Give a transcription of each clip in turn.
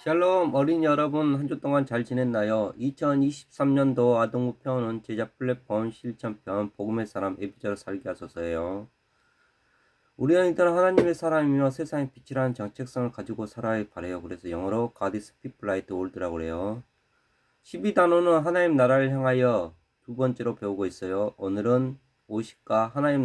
샬롬 어린이 여러분, 한 주 동안 잘 지냈나요? 2023년도 아동부 편은 제자 플랫폼 실천편 복음의 사람 에비저로 살게 하소서예요. 우리 아이들은 하나님의 사람이며 세상의 빛이라는 정체성을 가지고 살아야 바래요. 그래서 영어로 God is people like the world라고 그래요. 12단원은 하나님 나라를 향하여 두 번째로 배우고 있어요. 오늘은 오십과 하나님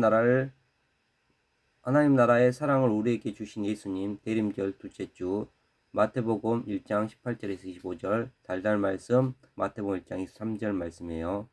나라의 사랑을 우리에게 주신 예수님 대림절 둘째 주 마태복음 1장 18절에서 25절 달달 말씀 마태복음 1장 23절 말씀이에요.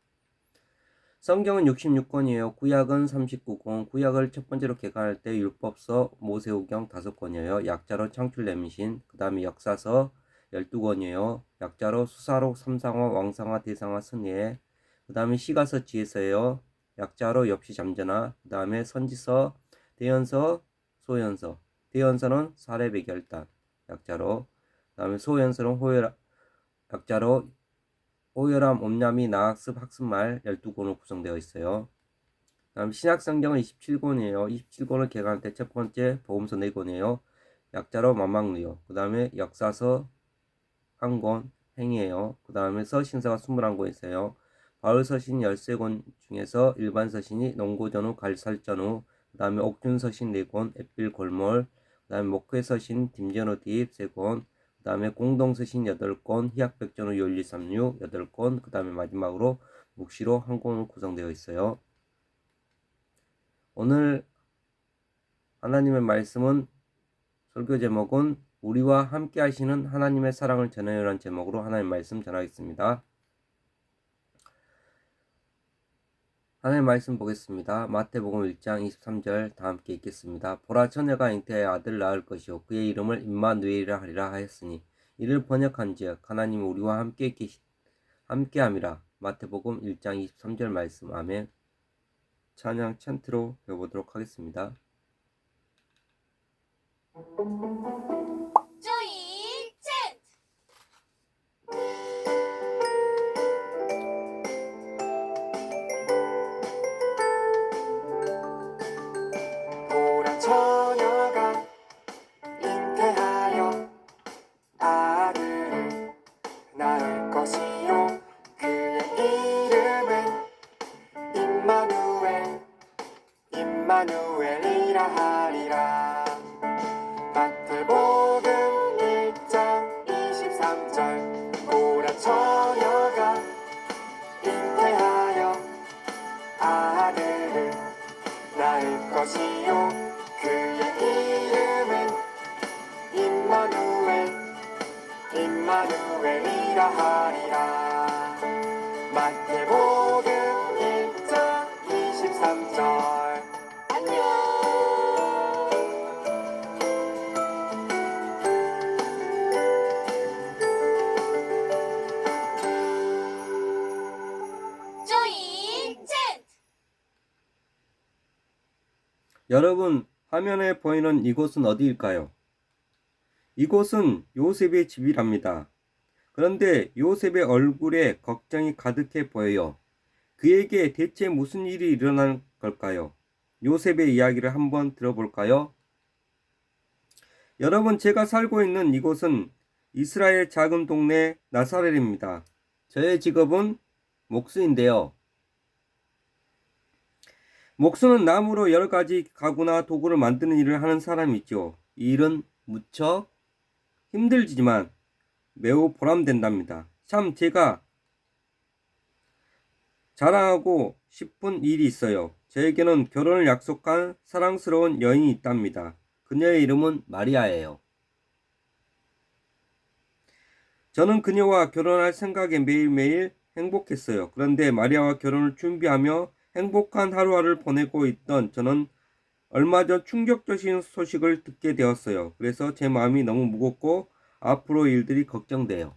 성경은 66권이에요. 구약은 39권. 구약을 첫 번째로 개관할 때 율법서, 모세오경 5권이에요. 약자로 창출내민신, 그 다음에 역사서 12권이에요. 약자로 수사록, 삼상화, 왕상화, 대상화, 선예, 그 다음에 시가서, 지혜서예요. 약자로 엽시 잠전화, 그 다음에 선지서, 대연서, 소연서. 대연서는 사례배 결단, 약자로. 그 다음에 소연서는 약자로 호요람, 옴냐미, 나학습, 학습말 12권으로 구성되어 있어요. 다음 신약성경은 27권이에요. 27권을 개관할 때 첫 번째 복음서 4권이에요. 약자로 만막누요. 그 다음에 역사서 1권, 행위예요. 그 다음에 서신서가 21권 있어요. 바울 서신 13권 중에서 일반 서신이 농고전후, 갈살전후, 그 다음에 옥준 서신 4권, 앳빌 골몰, 그 다음에 목회 서신 딤전후 딥 3권, 그 다음에 공동서신 8권, 희약백전후 요일삼육 8권, 그 다음에 마지막으로 묵시로 1권으로 구성되어 있어요. 오늘 하나님의 말씀은 설교 제목은 우리와 함께 하시는 하나님의 사랑을 전해요라는 제목으로 하나님의 말씀 전하겠습니다. 하나님의 말씀 보겠습니다. 마태복음 1장 23절 다 함께 읽겠습니다. 보라, 처녀가 잉태하여 아들을 낳을 것이요 그의 이름을 임마누엘이라 하리라 하였으니 이를 번역한즉 하나님이 우리와 함께함이라. 마태복음 1장 23절 말씀. 아멘. 찬양 찬트로 배워보도록 하겠습니다. 조이 챈트 보라, 처녀가 잉태하여 아들을 낳을 것이요 그의 이름은 임마누엘이라 하리라. 마태복음 1장 23절. 보라, 처녀가 잉태하여 아들을 낳을 것이요 그의 이름은 임마누엘이라 하리라. 마태복음 1장 23절. 안녕. 조이 챈트 여러분, 화면에 보이는 이곳은 어디일까요? 이곳은 요셉의 집이랍니다. 그런데 요셉의 얼굴에 걱정이 가득해 보여요. 그에게 대체 무슨 일이 일어난 걸까요? 요셉의 이야기를 한번 들어볼까요? 여러분, 제가 살고 있는 이곳은 이스라엘 작은 동네 나사렛입니다. 저의 직업은 목수인데요. 목수는 나무로 여러 가지 가구나 도구를 만드는 일을 하는 사람이죠. 이 일은 무척 힘들지만 매우 보람된답니다. 참 제가 자랑하고 싶은 일이 있어요. 저에게는 결혼을 약속한 사랑스러운 여인이 있답니다. 그녀의 이름은 마리아예요. 저는 그녀와 결혼할 생각에 매일매일 행복했어요. 그런데 마리아와 결혼을 준비하며 행복한 하루하루를 보내고 있던 저는 얼마 전 충격적인 소식을 듣게 되었어요. 그래서 제 마음이 너무 무겁고 앞으로 일들이 걱정돼요.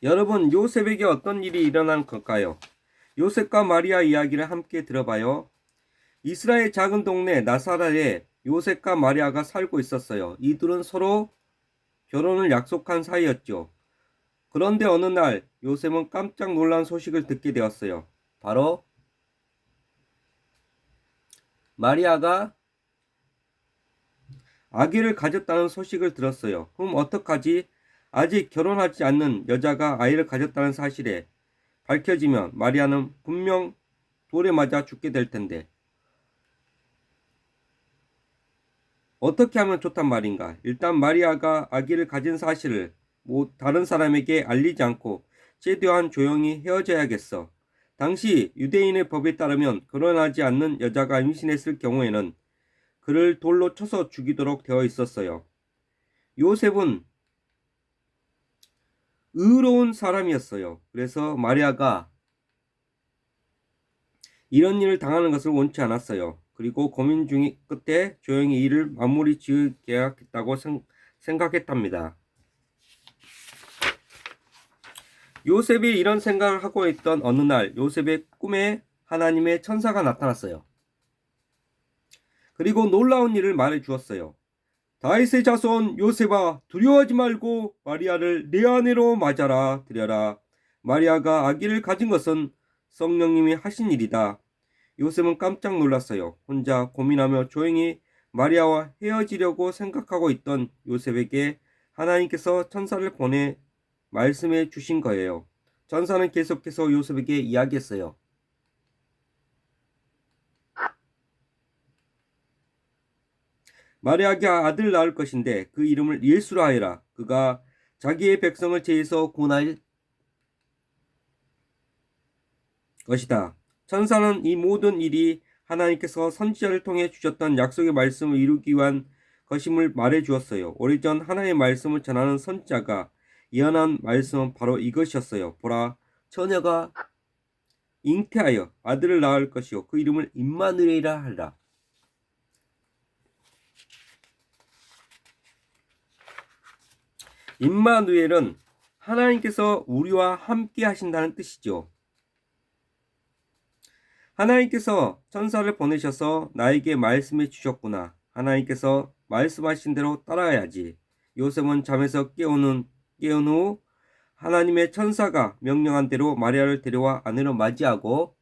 여러분, 요셉에게 어떤 일이 일어난 걸까요? 요셉과 마리아 이야기를 함께 들어봐요. 이스라엘 작은 동네 나사렛에 요셉과 마리아가 살고 있었어요. 이들은 서로 결혼을 약속한 사이였죠. 그런데 어느 날 요셉은 깜짝 놀란 소식을 듣게 되었어요. 바로 마리아가 아기를 가졌다는 소식을 들었어요. 그럼 어떡하지? 아직 결혼하지 않는 여자가 아이를 가졌다는 사실에 밝혀지면 마리아는 분명 돌에 맞아 죽게 될 텐데 어떻게 하면 좋단 말인가? 일단 마리아가 아기를 가진 사실을 다른 사람에게 알리지 않고 최대한 조용히 헤어져야겠어. 당시 유대인의 법에 따르면 결혼하지 않는 여자가 임신했을 경우에는 그를 돌로 쳐서 죽이도록 되어 있었어요. 요셉은 의로운 사람이었어요. 그래서 마리아가 이런 일을 당하는 것을 원치 않았어요. 그리고 고민 끝에 조용히 일을 마무리 지으야겠다고 생각했답니다. 요셉이 이런 생각을 하고 있던 어느 날 요셉의 꿈에 하나님의 천사가 나타났어요. 그리고 놀라운 일을 말해 주었어요. 다윗의 자손 요셉아, 두려워하지 말고 마리아를 내 아내로 맞아라 드려라. 마리아가 아기를 가진 것은 성령님이 하신 일이다. 요셉은 깜짝 놀랐어요. 혼자 고민하며 조용히 마리아와 헤어지려고 생각하고 있던 요셉에게 하나님께서 천사를 보내 말씀해 주신 거예요. 천사는 계속해서 요셉에게 이야기했어요. 마리아가 아들을 낳을 것인데 그 이름을 예수라 하여라. 그가 자기의 백성을 죄에서 구원할 것이다. 천사는 이 모든 일이 하나님께서 선지자를 통해 주셨던 약속의 말씀을 이루기 위한 것임을 말해 주었어요. 오래전 하나님의 말씀을 전하는 선지자가 예언한 말씀은 바로 이것이었어요. 보라, 처녀가 잉태하여 아들을 낳을 것이요 그 이름을 임마누엘이라 하리라. 임마누엘은 하나님께서 우리와 함께 하신다는 뜻이죠. 하나님께서 천사를 보내셔서 나에게 말씀해 주셨구나. 하나님께서 말씀하신 대로 따라야지. 요셉은 잠에서 깨운 후 하나님의 천사가 명령한 대로 마리아를 데려와 아내로 맞이하고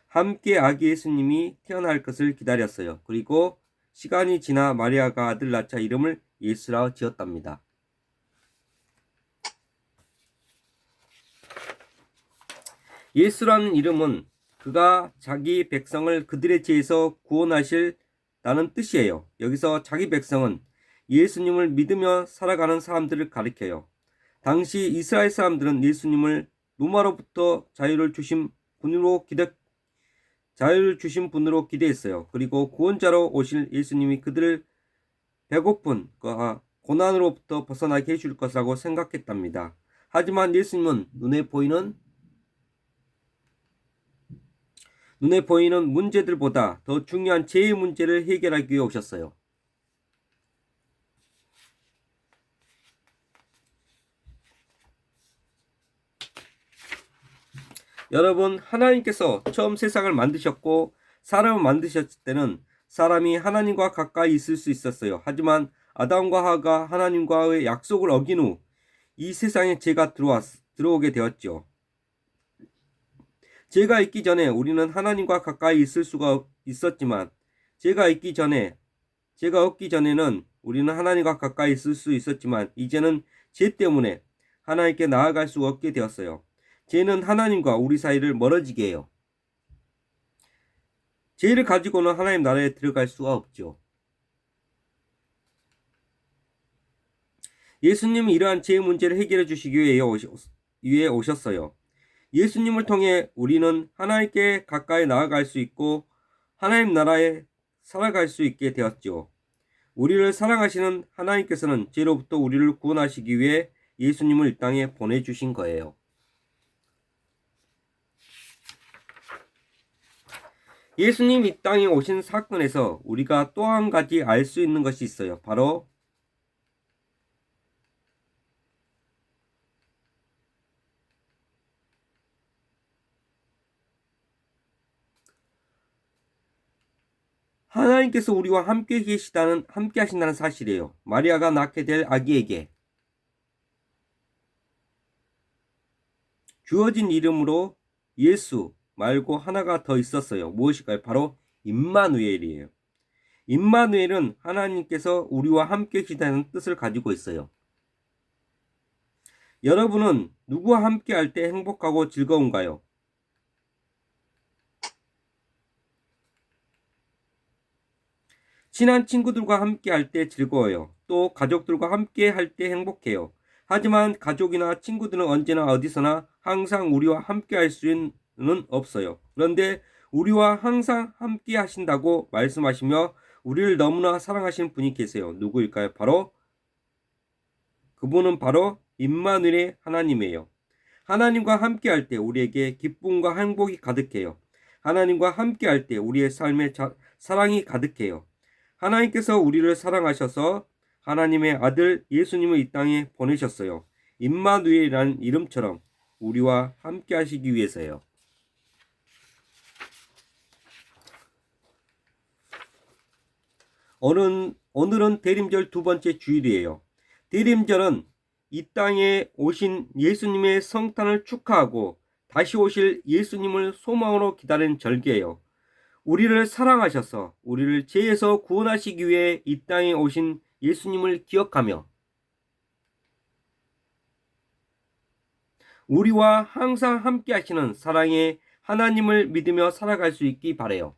함께 아기 예수님이 태어날 것을 기다렸어요. 그리고 시간이 지나 마리아가 아들 낳자 이름을 예수라 지었답니다. 예수라는 이름은 그가 자기 백성을 그들의 죄에서 구원하실다는 뜻이에요. 여기서 자기 백성은 예수님을 믿으며 살아가는 사람들을 가리켜요. 당시 이스라엘 사람들은 예수님을 로마로부터 자유를 주신 분으로 기대했어요. 그리고 구원자로 오실 예수님이 그들을 배고픔과 고난으로부터 벗어나게 해줄 것이라고 생각했답니다. 하지만 예수님은 눈에 보이는 문제들보다 더 중요한 죄의 문제를 해결하기 위해 오셨어요. 여러분, 하나님께서 처음 세상을 만드셨고 사람을 만드셨을 때는 사람이 하나님과 가까이 있을 수 있었어요. 하지만 아담과 하와가 하나님과의 약속을 어긴 후 이 세상에 죄가 들어오게 되었죠. 죄가 있기 전에 우리는 하나님과 가까이 있을 수가 있었지만 죄가 없기 전에는 우리는 하나님과 가까이 있을 수 있었지만 이제는 죄 때문에 하나님께 나아갈 수 없게 되었어요. 죄는 하나님과 우리 사이를 멀어지게 해요. 죄를 가지고는 하나님 나라에 들어갈 수가 없죠. 예수님이 이러한 죄의 문제를 해결해 주시기 위해 오셨어요. 예수님을 통해 우리는 하나님께 가까이 나아갈 수 있고 하나님 나라에 살아갈 수 있게 되었죠. 우리를 사랑하시는 하나님께서는 죄로부터 우리를 구원하시기 위해 예수님을 이 땅에 보내주신 거예요. 예수님 이 땅에 오신 사건에서 우리가 또 한 가지 알 수 있는 것이 있어요. 바로 하나님께서 우리와 함께 하신다는 사실이에요. 마리아가 낳게 될 아기에게 주어진 이름으로 예수 말고 하나가 더 있었어요. 무엇일까요? 바로 임마누엘이에요. 임마누엘은 하나님께서 우리와 함께 계시다는 뜻을 가지고 있어요. 여러분은 누구와 함께 할 때 행복하고 즐거운가요? 친한 친구들과 함께 할 때 즐거워요. 또 가족들과 함께 할 때 행복해요. 하지만 가족이나 친구들은 언제나 어디서나 항상 우리와 함께 할 수는 없어요. 그런데 우리와 항상 함께 하신다고 말씀하시며 우리를 너무나 사랑하시는 분이 계세요. 누구일까요? 그분은 바로 임마누엘의 하나님이에요. 하나님과 함께 할 때 우리에게 기쁨과 행복이 가득해요. 하나님과 함께 할 때 우리의 삶에 사랑이 가득해요. 하나님께서 우리를 사랑하셔서 하나님의 아들 예수님을 이 땅에 보내셨어요. 임마누엘이라는 이름처럼 우리와 함께 하시기 위해서요. 오늘은 대림절 두 번째 주일이에요. 대림절은 이 땅에 오신 예수님의 성탄을 축하하고 다시 오실 예수님을 소망으로 기다리는 절기예요. 우리를 사랑하셔서 우리를 죄에서 구원하시기 위해 이 땅에 오신 예수님을 기억하며 우리와 항상 함께 하시는 사랑의 하나님을 믿으며 살아갈 수 있기 바라요.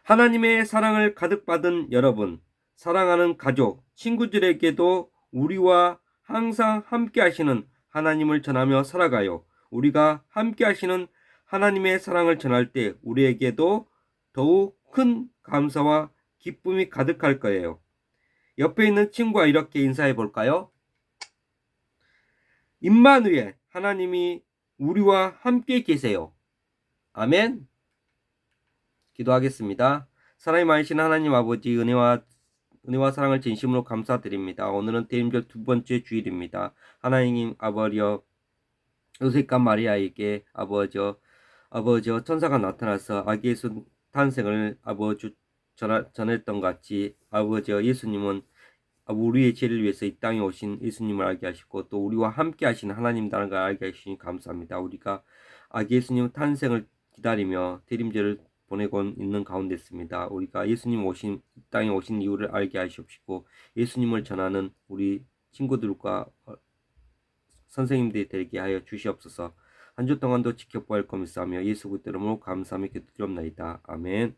하나님의 사랑을 가득 받은 여러분, 사랑하는 가족, 친구들에게도 우리와 항상 함께 하시는 하나님을 전하며 살아가요. 우리가 함께 하시는 하나님의 사랑을 전할 때 우리에게도 더욱 큰 감사와 기쁨이 가득할 거예요. 옆에 있는 친구와 이렇게 인사해 볼까요? 임마누엘, 하나님이 우리와 함께 계세요. 아멘. 기도하겠습니다. 사랑이 많으신 하나님 아버지, 은혜와 사랑을 진심으로 감사드립니다. 오늘은 대림절 두 번째 주일입니다. 하나님 아버지여, 요셉과 마리아에게 아버지여 천사가 나타나서 아기 예수 탄생을 전했던 같이 아버지여, 예수님은 우리의 죄를 위해서 이 땅에 오신 예수님을 알게 하시고 또 우리와 함께 하시는 하나님이라는 걸 알게 하시니 감사합니다. 우리가 아기 예수님 탄생을 기다리며 대림절을 보내고 있는 가운데 있습니다. 우리가 예수님 이 땅에 오신 이유를 알게 하시옵시고 예수님을 전하는 우리 친구들과 선생님들이 되게 하여 주시옵소서. 한 주 동안도 지켜보아 할 것이라며 예수 그리스도 이름으로 감사하며 기도드리옵나이다. 아멘.